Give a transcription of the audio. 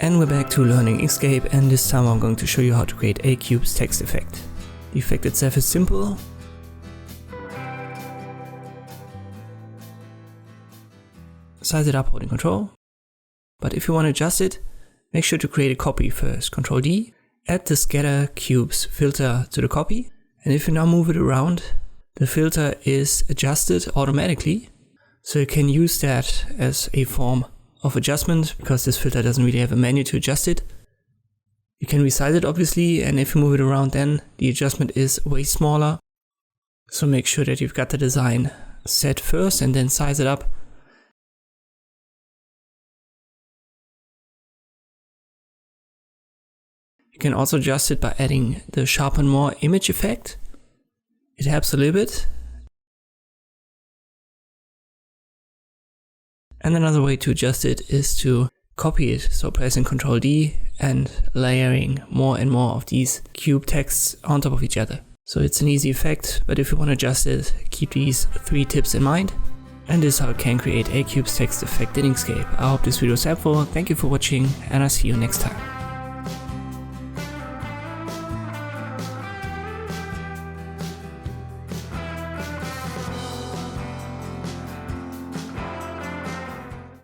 And we're back to learning Inkscape, and this time I'm going to show you how to create a cube's text effect. The effect itself is simple. Size it up holding Control. But if you want to adjust it, make sure to create a copy first. Control D, add the scatter cubes filter to the copy. And if you now move it around, the filter is adjusted automatically. So you can use that as a form of adjustment, because this filter doesn't really have a menu to adjust it. You can resize it obviously, and if you move it around then the adjustment is way smaller. So make sure that you've got the design set first and then size it up. You can also adjust it by adding the sharpen more image effect. It helps a little bit. And another way to adjust it is to copy it, so pressing Ctrl D and layering more and more of these cube texts on top of each other. So it's an easy effect, but if you want to adjust it, keep these 3 tips in mind. And this is how you can create a cube's text effect in Inkscape. I hope this video was helpful, thank you for watching, and I'll see you next time.